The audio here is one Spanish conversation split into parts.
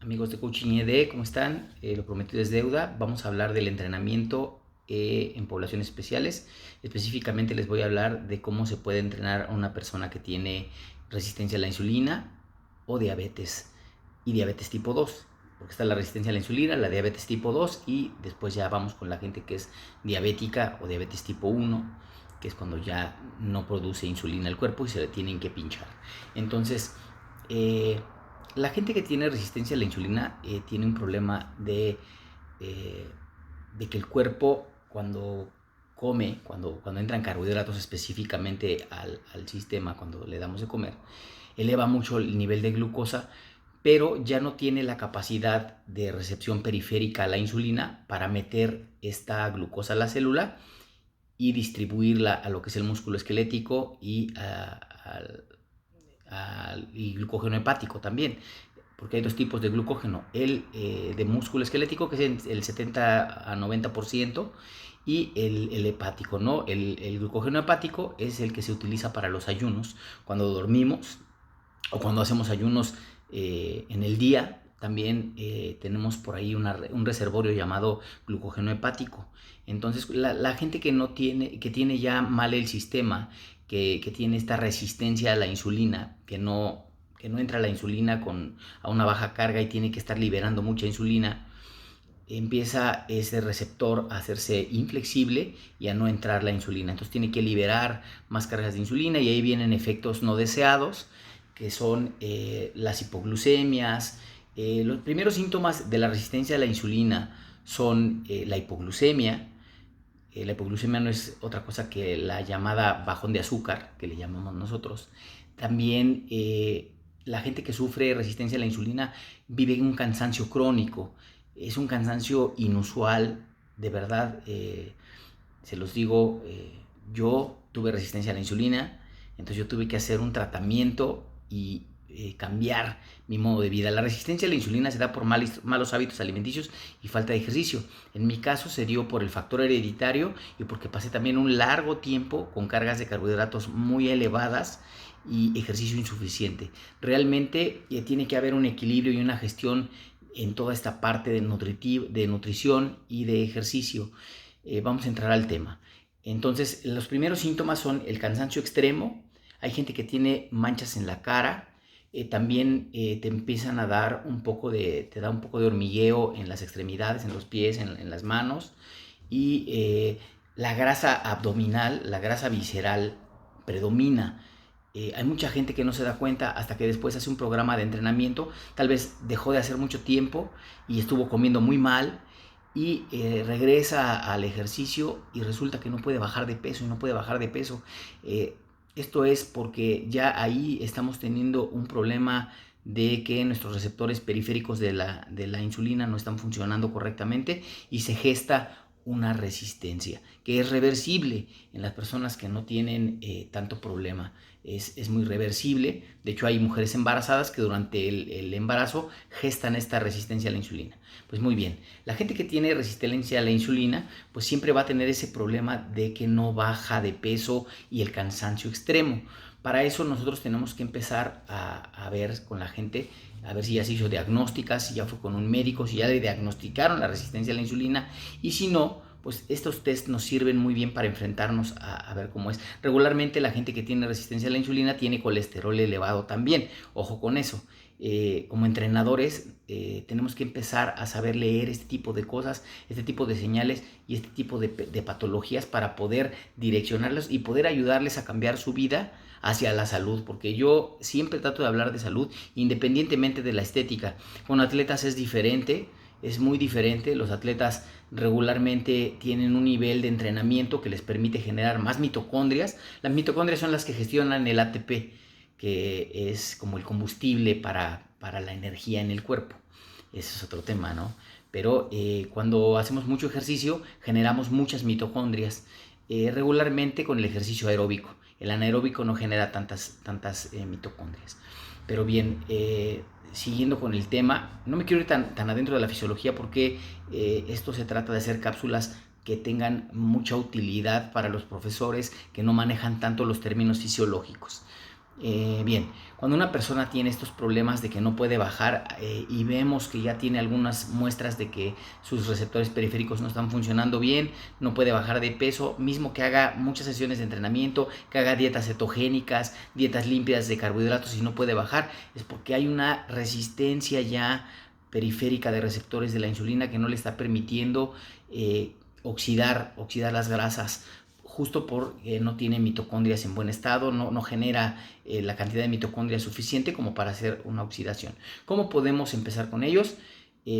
Amigos de Coaching ED, ¿cómo están? Lo prometido es deuda. Vamos a hablar del entrenamiento en poblaciones especiales. Específicamente les voy a hablar de cómo se puede entrenar a una persona que tiene resistencia a la insulina o diabetes y diabetes tipo 2. Porque está la resistencia a la insulina, la diabetes tipo 2 y después ya vamos con la gente que es diabética o diabetes tipo 1, que es cuando ya no produce insulina el cuerpo y se le tienen que pinchar. Entonces, la gente que tiene resistencia a la insulina tiene un problema eh, de que el cuerpo cuando come, cuando entran carbohidratos específicamente al sistema, cuando le damos de comer, eleva mucho el nivel de glucosa, pero ya no tiene la capacidad de recepción periférica a la insulina para meter esta glucosa a la célula y distribuirla a lo que es el músculo esquelético y glucógeno hepático también, porque hay dos tipos de glucógeno, el de músculo esquelético, que es el 70 a 90%, y el hepático, ¿no? El glucógeno hepático es el que se utiliza para los ayunos, cuando dormimos o cuando hacemos ayunos en el día. También tenemos por ahí un reservorio llamado glucógeno hepático. Entonces, la gente que tiene ya mal el sistema, que tiene esta resistencia a la insulina, que no entra la insulina a una baja carga y tiene que estar liberando mucha insulina, empieza ese receptor a hacerse inflexible y a no entrar la insulina. Entonces tiene que liberar más cargas de insulina y ahí vienen efectos no deseados, que son las hipoglucemias. Los primeros síntomas de la resistencia a la insulina son la hipoglucemia. La hipoglucemia no es otra cosa que la llamada bajón de azúcar, que le llamamos nosotros. También la gente que sufre resistencia a la insulina vive un cansancio crónico. Es un cansancio inusual, de verdad. Se los digo, yo tuve resistencia a la insulina, entonces yo tuve que hacer un tratamiento y cambiar mi modo de vida. La resistencia a la insulina se da por malos hábitos alimenticios y falta de ejercicio. En mi caso se dio por el factor hereditario y porque pasé también un largo tiempo con cargas de carbohidratos muy elevadas y ejercicio insuficiente. Realmente tiene que haber un equilibrio y una gestión en toda esta parte de nutrición y de ejercicio. Vamos a entrar al tema. Entonces, los primeros síntomas son el cansancio extremo. Hay gente que tiene manchas en la cara. También te empiezan a dar te da un poco de hormigueo en las extremidades, en los pies, en las manos. Y la grasa abdominal, la grasa visceral predomina. Hay mucha gente que no se da cuenta hasta que después hace un programa de entrenamiento, tal vez dejó de hacer mucho tiempo y estuvo comiendo muy mal y regresa al ejercicio y resulta que no puede bajar de peso y no puede bajar de peso. Esto es porque ya ahí estamos teniendo un problema de que nuestros receptores periféricos de la insulina no están funcionando correctamente y se gesta una resistencia que es reversible en las personas que no tienen tanto problema. Es muy reversible. De hecho, hay mujeres embarazadas que durante el embarazo gestan esta resistencia a la insulina. Pues muy bien, la gente que tiene resistencia a la insulina, pues siempre va a tener ese problema de que no baja de peso y el cansancio extremo. Para eso nosotros tenemos que empezar a ver con la gente, a ver si ya se hizo diagnósticas, si ya fue con un médico, si ya le diagnosticaron la resistencia a la insulina y si no, pues estos test nos sirven muy bien para enfrentarnos a ver cómo es. Regularmente la gente que tiene resistencia a la insulina tiene colesterol elevado también, ojo con eso. Como entrenadores tenemos que empezar a saber leer este tipo de cosas, este tipo de señales y este tipo de patologías para poder direccionarlos y poder ayudarles a cambiar su vida hacia la salud, porque yo siempre trato de hablar de salud independientemente de la estética. Con atletas es diferente, es muy diferente. Los atletas regularmente tienen un nivel de entrenamiento que les permite generar más mitocondrias. Las mitocondrias son las que gestionan el ATP, que es como el combustible para la energía en el cuerpo. Ese es otro tema, ¿no? Pero cuando hacemos mucho ejercicio generamos muchas mitocondrias, regularmente con el ejercicio aeróbico. El anaeróbico no genera tantas mitocondrias. Pero bien, siguiendo con el tema, no me quiero ir tan adentro de la fisiología porque esto se trata de hacer cápsulas que tengan mucha utilidad para los profesores que no manejan tanto los términos fisiológicos. Bien, cuando una persona tiene estos problemas de que no puede bajar y vemos que ya tiene algunas muestras de que sus receptores periféricos no están funcionando bien, no puede bajar de peso, mismo que haga muchas sesiones de entrenamiento, que haga dietas cetogénicas, dietas limpias de carbohidratos y no puede bajar, es porque hay una resistencia ya periférica de receptores de la insulina que no le está permitiendo oxidar las grasas, justo porque no tiene mitocondrias en buen estado, no genera la cantidad de mitocondrias suficiente como para hacer una oxidación. ¿Cómo podemos empezar con ellos?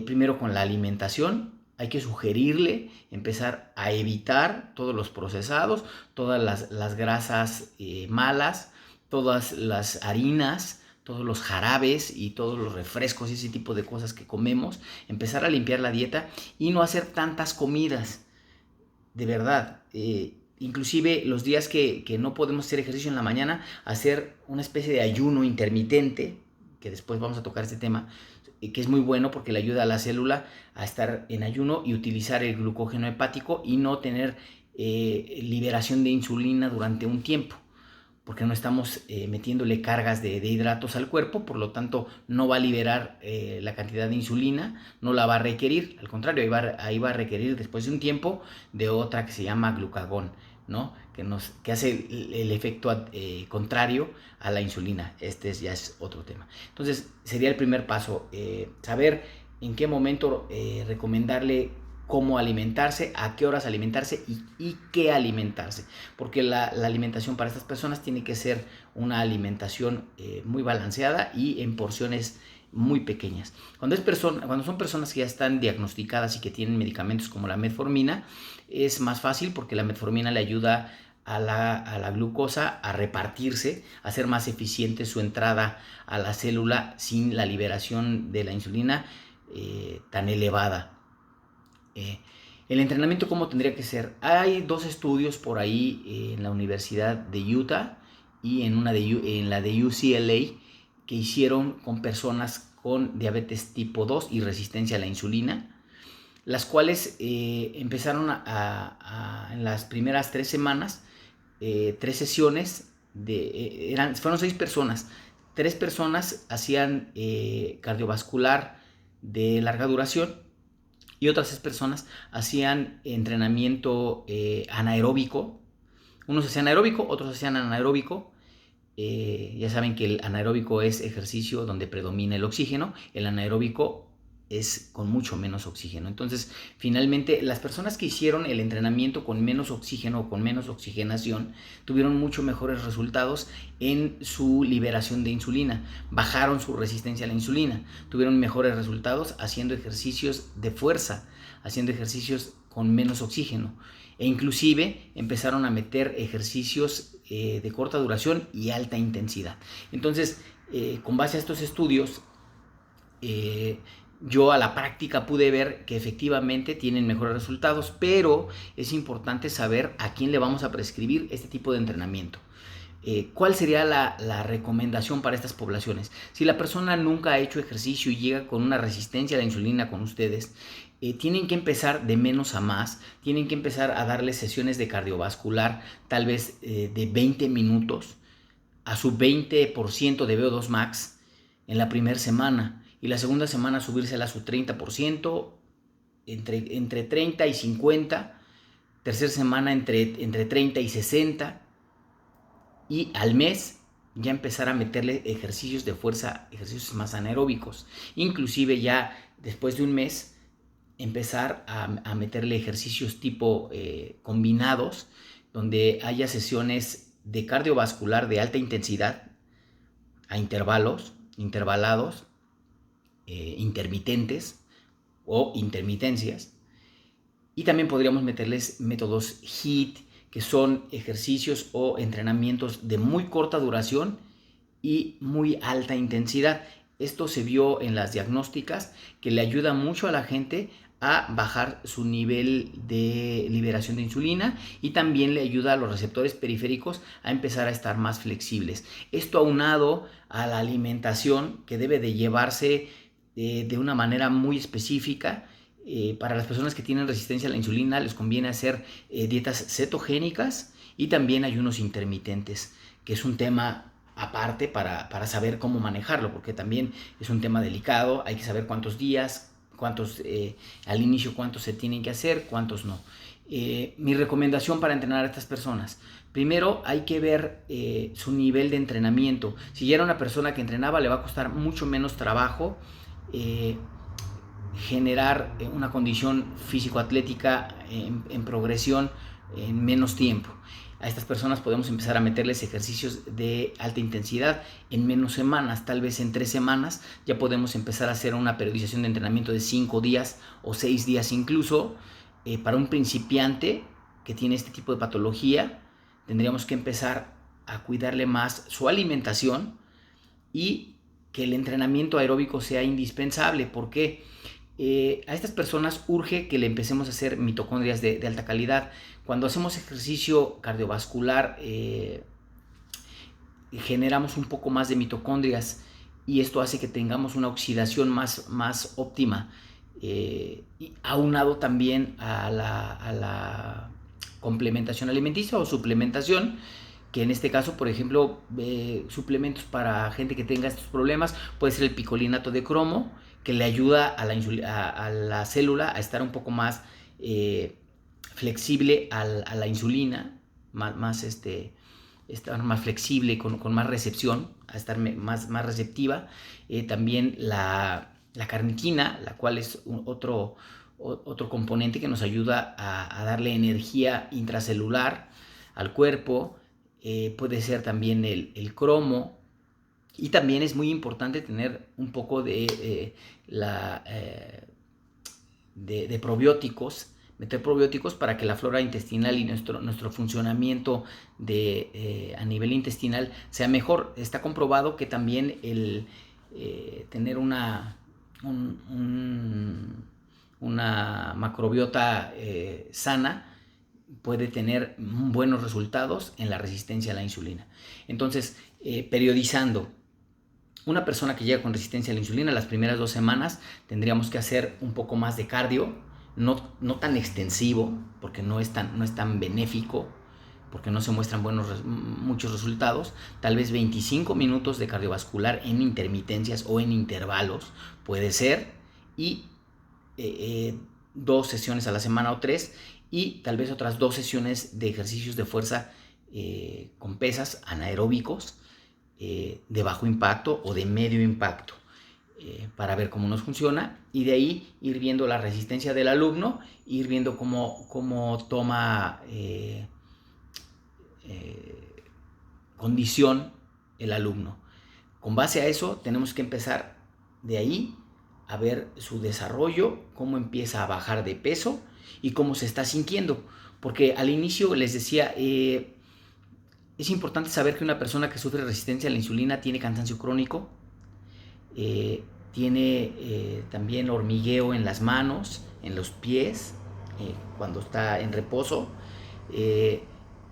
Primero con la alimentación. Hay que sugerirle empezar a evitar todos los procesados, todas las grasas malas, todas las harinas, todos los jarabes y todos los refrescos y ese tipo de cosas que comemos. Empezar a limpiar la dieta y no hacer tantas comidas. De verdad, inclusive los días que no podemos hacer ejercicio en la mañana, hacer una especie de ayuno intermitente, que después vamos a tocar este tema, que es muy bueno porque le ayuda a la célula a estar en ayuno y utilizar el glucógeno hepático y no tener liberación de insulina durante un tiempo, porque no estamos metiéndole cargas de hidratos al cuerpo, por lo tanto no va a liberar la cantidad de insulina, no la va a requerir, al contrario, ahí va a requerir después de un tiempo de otra que se llama glucagón, ¿no? Que hace el efecto contrario a la insulina. Ya es otro tema. Entonces sería el primer paso, saber en qué momento recomendarle cómo alimentarse, a qué horas alimentarse y qué alimentarse. Porque la alimentación para estas personas tiene que ser una alimentación muy balanceada y en porciones muy pequeñas. Cuando son personas que ya están diagnosticadas y que tienen medicamentos como la metformina, es más fácil porque la metformina le ayuda a la glucosa a repartirse, a hacer más eficiente su entrada a la célula sin la liberación de la insulina tan elevada. El entrenamiento, ¿cómo tendría que ser? Hay dos estudios por ahí en la Universidad de Utah y en la de UCLA que hicieron con personas con diabetes tipo 2 y resistencia a la insulina, las cuales empezaron en las primeras 3 semanas, 3 sesiones, fueron 6 personas. 3 personas hacían cardiovascular de larga duración y otras 6 personas hacían entrenamiento anaeróbico. Unos hacían aeróbico, otros hacían anaeróbico. Ya saben que el anaeróbico es ejercicio donde predomina el oxígeno, el anaeróbico es con mucho menos oxígeno. Entonces, finalmente, las personas que hicieron el entrenamiento con menos oxígeno o con menos oxigenación tuvieron mucho mejores resultados en su liberación de insulina, bajaron su resistencia a la insulina, tuvieron mejores resultados haciendo ejercicios de fuerza, haciendo ejercicios con menos oxígeno, e inclusive empezaron a meter ejercicios de corta duración y alta intensidad. Entonces, con base a estos estudios, yo a la práctica pude ver que efectivamente tienen mejores resultados, pero es importante saber a quién le vamos a prescribir este tipo de entrenamiento. ¿Cuál sería la recomendación para estas poblaciones? Si la persona nunca ha hecho ejercicio y llega con una resistencia a la insulina con ustedes, tienen que empezar de menos a más, tienen que empezar a darles sesiones de cardiovascular, tal vez de 20 minutos, a su 20% de VO2 max en la primera semana, y la segunda semana subírsela a su 30%, entre 30 y 50, tercera semana entre 30 y 60, y al mes ya empezar a meterle ejercicios de fuerza, ejercicios más anaeróbicos. Inclusive ya después de un mes empezar a meterle ejercicios tipo combinados, donde haya sesiones de cardiovascular de alta intensidad a intervalados, intermitentes o intermitencias. Y también podríamos meterles métodos HIIT, que son ejercicios o entrenamientos de muy corta duración y muy alta intensidad. Esto se vio en las diagnósticas, que le ayuda mucho a la gente a bajar su nivel de liberación de insulina, y también le ayuda a los receptores periféricos a empezar a estar más flexibles. Esto aunado a la alimentación, que debe de llevarse de una manera muy específica. Para las personas que tienen resistencia a la insulina les conviene hacer dietas cetogénicas y también ayunos intermitentes, que es un tema aparte para saber cómo manejarlo, porque también es un tema delicado, hay que saber cuántos días, al inicio cuántos se tienen que hacer, cuántos no. Mi recomendación para entrenar a estas personas: primero hay que ver su nivel de entrenamiento. Si ya era una persona que entrenaba, le va a costar mucho menos trabajo generar una condición físico-atlética en progresión en menos tiempo. A estas personas podemos empezar a meterles ejercicios de alta intensidad en menos semanas, tal vez en 3 semanas ya podemos empezar a hacer una periodización de entrenamiento de 5 días o 6 días incluso. Para un principiante que tiene este tipo de patología, tendríamos que empezar a cuidarle más su alimentación y que el entrenamiento aeróbico sea indispensable, porque a estas personas urge que le empecemos a hacer mitocondrias de alta calidad. Cuando hacemos ejercicio cardiovascular, generamos un poco más de mitocondrias y esto hace que tengamos una oxidación más óptima, y aunado también a la complementación alimenticia o suplementación, que en este caso, por ejemplo, suplementos para gente que tenga estos problemas, puede ser el picolinato de cromo, que le ayuda a la célula a estar un poco más flexible a la insulina, estar más flexible, con más recepción, a estar más receptiva. También la carnitina, la cual es otro componente que nos ayuda a darle energía intracelular al cuerpo. Puede ser también el cromo, y también es muy importante tener un poco de probióticos, meter probióticos para que la flora intestinal y nuestro funcionamiento a nivel intestinal sea mejor. Está comprobado que también el tener una macrobiota sana puede tener buenos resultados en la resistencia a la insulina. Entonces, periodizando. Una persona que llega con resistencia a la insulina, las primeras 2 semanas tendríamos que hacer un poco más de cardio, no tan extensivo, porque no es tan benéfico, porque no se muestran muchos resultados. Tal vez 25 minutos de cardiovascular en intermitencias o en intervalos puede ser, y 2 sesiones a la semana o 3, y tal vez otras 2 sesiones de ejercicios de fuerza con pesas anaeróbicos, de bajo impacto o de medio impacto, para ver cómo nos funciona, y de ahí ir viendo la resistencia del alumno, ir viendo cómo toma condición el alumno. Con base a eso tenemos que empezar de ahí a ver su desarrollo, cómo empieza a bajar de peso y cómo se está sintiendo, porque al inicio les decía, es importante saber que una persona que sufre resistencia a la insulina tiene cansancio crónico, tiene también hormigueo en las manos, en los pies, cuando está en reposo.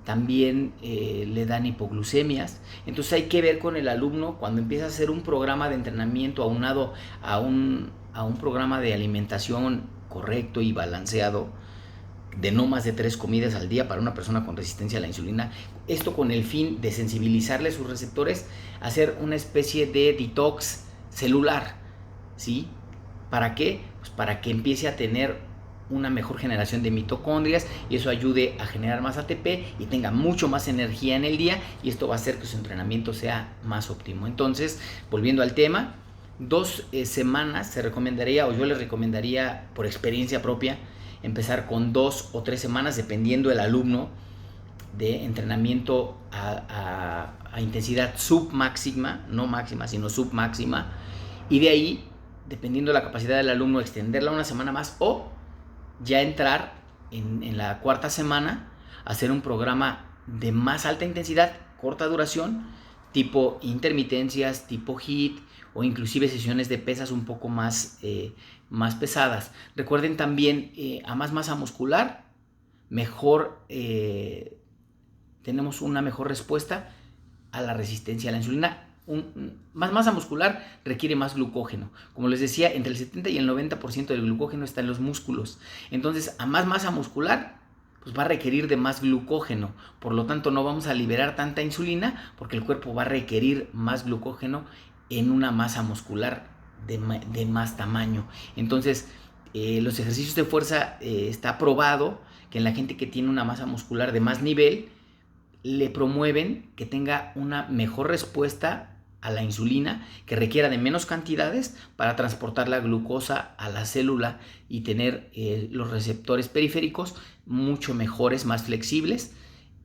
También le dan hipoglucemias. Entonces hay que ver con el alumno cuando empieza a hacer un programa de entrenamiento aunado a un programa de alimentación correcto y balanceado, de no más de 3 comidas al día para una persona con resistencia a la insulina. Esto con el fin de sensibilizarle sus receptores, hacer una especie de detox celular, ¿sí? ¿Para qué? Pues para que empiece a tener una mejor generación de mitocondrias y eso ayude a generar más ATP y tenga mucho más energía en el día, y esto va a hacer que su entrenamiento sea más óptimo. Entonces, volviendo al tema, 2 semanas se recomendaría, o yo les recomendaría por experiencia propia, empezar con 2 o 3 semanas, dependiendo del alumno, de entrenamiento a intensidad submáxima, no máxima, sino submáxima, y de ahí, dependiendo de la capacidad del alumno, extenderla una semana más, o ya entrar en la 4ª semana, hacer un programa de más alta intensidad, corta duración, tipo intermitencias, tipo HIIT, o inclusive sesiones de pesas un poco más pesadas. Recuerden también, a más masa muscular, mejor tenemos una mejor respuesta a la resistencia a la insulina. Más masa muscular requiere más glucógeno. Como les decía, entre el 70 y el 90% del glucógeno está en los músculos. Entonces, a más masa muscular, pues va a requerir de más glucógeno. Por lo tanto, no vamos a liberar tanta insulina porque el cuerpo va a requerir más glucógeno en una masa muscular de más tamaño. Entonces, los ejercicios de fuerza está probado que en la gente que tiene una masa muscular de más nivel, le promueven que tenga una mejor respuesta a la insulina, que requiera de menos cantidades para transportar la glucosa a la célula y tener los receptores periféricos mucho mejores, más flexibles,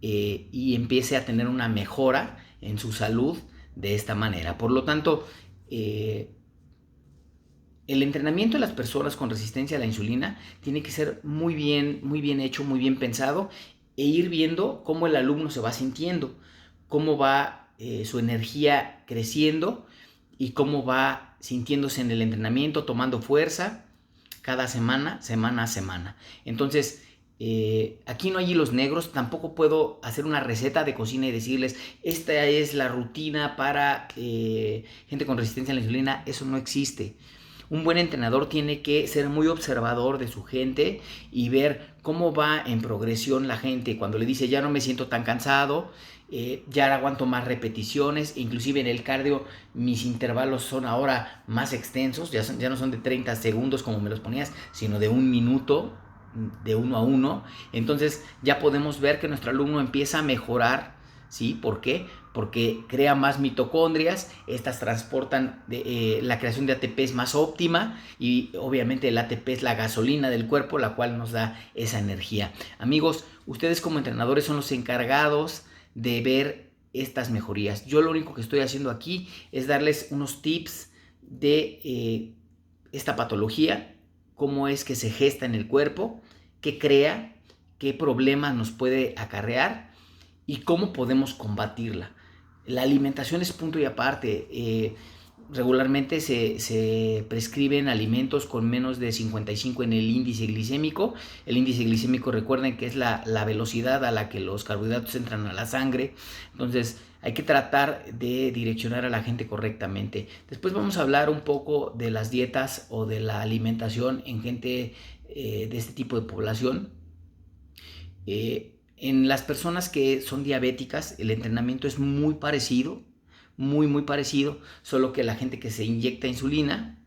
y empiece a tener una mejora en su salud de esta manera. Por lo tanto, el entrenamiento de las personas con resistencia a la insulina tiene que ser muy bien hecho, muy bien pensado, e ir viendo cómo el alumno se va sintiendo, cómo va su energía creciendo y cómo va sintiéndose en el entrenamiento, tomando fuerza cada semana a semana. Entonces, aquí no hay hilos negros, tampoco puedo hacer una receta de cocina y decirles, esta es la rutina para gente con resistencia a la insulina. Eso no existe. Un buen entrenador tiene que ser muy observador de su gente y ver cómo va en progresión la gente. Cuando le dice, ya no me siento tan cansado, ya aguanto más repeticiones, inclusive en el cardio mis intervalos son ahora más extensos, ya no son de 30 segundos como me los ponías, sino de 1 minuto, de 1 a 1. Entonces ya podemos ver que nuestro alumno empieza a mejorar. ¿Sí? ¿Por qué? Porque crea más mitocondrias, estas transportan la creación de ATP es más óptima, y obviamente el ATP es la gasolina del cuerpo, la cual nos da esa energía. Amigos, ustedes como entrenadores son los encargados de ver estas mejorías. Yo lo único que estoy haciendo aquí es darles unos tips de esta patología, cómo es que se gesta en el cuerpo, qué crea, qué problemas nos puede acarrear y cómo podemos combatirla. La alimentación es punto y aparte. Regularmente se prescriben alimentos con menos de 55 en el índice glicémico. El índice glicémico, recuerden que es la velocidad a la que los carbohidratos entran a la sangre. Entonces hay que tratar de direccionar a la gente correctamente. Después vamos a hablar un poco de las dietas o de la alimentación en gente de este tipo de población. En las personas que son diabéticas, el entrenamiento es muy parecido, muy parecido, solo que la gente que se inyecta insulina,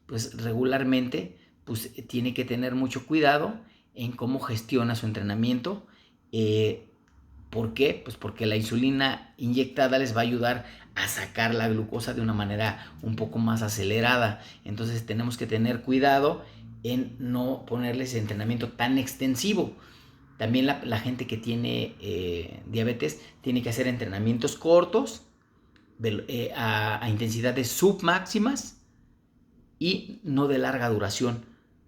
pues regularmente pues, tiene que tener mucho cuidado en cómo gestiona su entrenamiento. ¿Por qué? Pues porque la insulina inyectada les va a ayudar a sacar la glucosa de una manera un poco más acelerada. Entonces tenemos que tener cuidado en no ponerles entrenamiento tan extensivo. También la gente que tiene diabetes tiene que hacer entrenamientos cortos a intensidades submáximas y no de larga duración.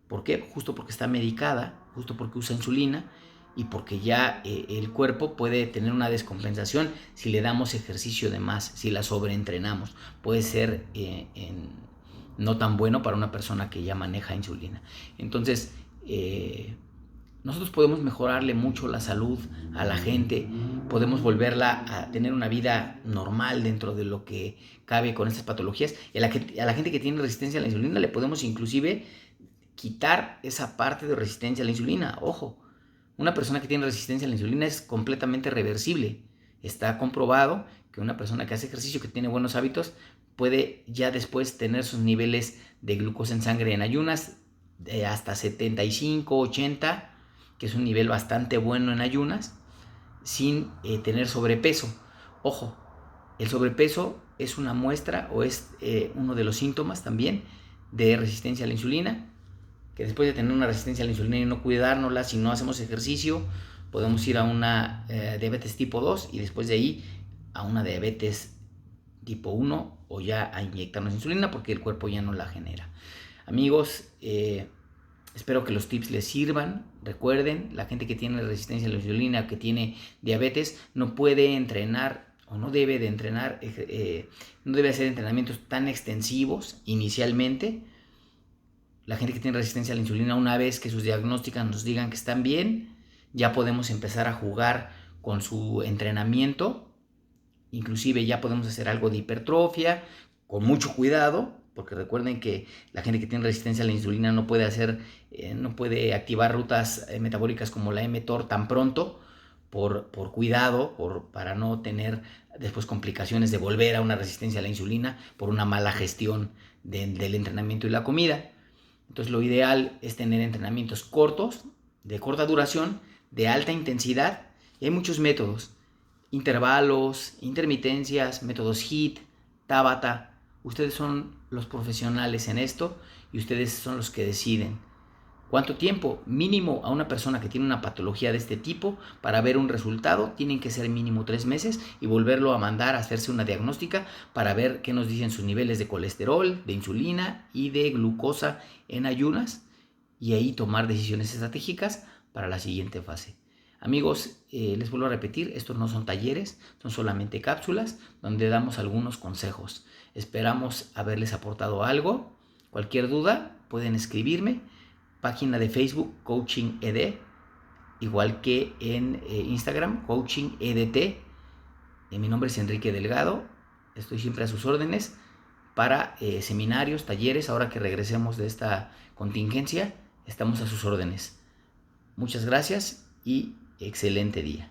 ¿Por qué? Justo porque está medicada, justo porque usa insulina y porque ya el cuerpo puede tener una descompensación si le damos ejercicio de más, si la sobreentrenamos. Puede ser no tan bueno para una persona que ya maneja insulina. Entonces, nosotros podemos mejorarle mucho la salud a la gente, podemos volverla a tener una vida normal dentro de lo que cabe con estas patologías. Y a la gente que tiene resistencia a la insulina le podemos inclusive quitar esa parte de resistencia a la insulina. Ojo, una persona que tiene resistencia a la insulina es completamente reversible. Está comprobado que una persona que hace ejercicio, que tiene buenos hábitos, puede ya después tener sus niveles de glucosa en sangre en ayunas de hasta 75, 80, que es un nivel bastante bueno en ayunas, sin tener sobrepeso. Ojo, el sobrepeso es una muestra o es uno de los síntomas también de resistencia a la insulina, que después de tener una resistencia a la insulina y no cuidárnosla, si no hacemos ejercicio, podemos ir a una diabetes tipo 2 y después de ahí a una diabetes tipo 1 o ya a inyectarnos insulina porque el cuerpo ya no la genera. Amigos, espero que los tips les sirvan. Recuerden, la gente que tiene resistencia a la insulina, que tiene diabetes, no puede entrenar o no debe de entrenar, no debe hacer entrenamientos tan extensivos inicialmente. La gente que tiene resistencia a la insulina, una vez que sus diagnósticos nos digan que están bien, ya podemos empezar a jugar con su entrenamiento. Inclusive ya podemos hacer algo de hipertrofia, con mucho cuidado, porque recuerden que la gente que tiene resistencia a la insulina no puede no puede activar rutas metabólicas como la mTOR tan pronto por cuidado, para no tener después complicaciones de volver a una resistencia a la insulina por una mala gestión del entrenamiento y la comida. Entonces lo ideal es tener entrenamientos cortos, de corta duración, de alta intensidad, y hay muchos métodos: intervalos, intermitencias, métodos HIIT, Tabata. Ustedes son los profesionales en esto y ustedes son los que deciden cuánto tiempo mínimo. A una persona que tiene una patología de este tipo, para ver un resultado tienen que ser mínimo 3 meses y volverlo a mandar a hacerse una diagnóstica para ver qué nos dicen sus niveles de colesterol, de insulina y de glucosa en ayunas, y ahí tomar decisiones estratégicas para la siguiente fase. Amigos, les vuelvo a repetir, estos no son talleres, son solamente cápsulas donde damos algunos consejos. Esperamos haberles aportado algo. Cualquier duda pueden escribirme. Página de Facebook Coaching ED, igual que en Instagram Coaching EDT. Mi nombre es Enrique Delgado. Estoy siempre a sus órdenes para seminarios, talleres. Ahora que regresemos de esta contingencia, estamos a sus órdenes. Muchas gracias y excelente día.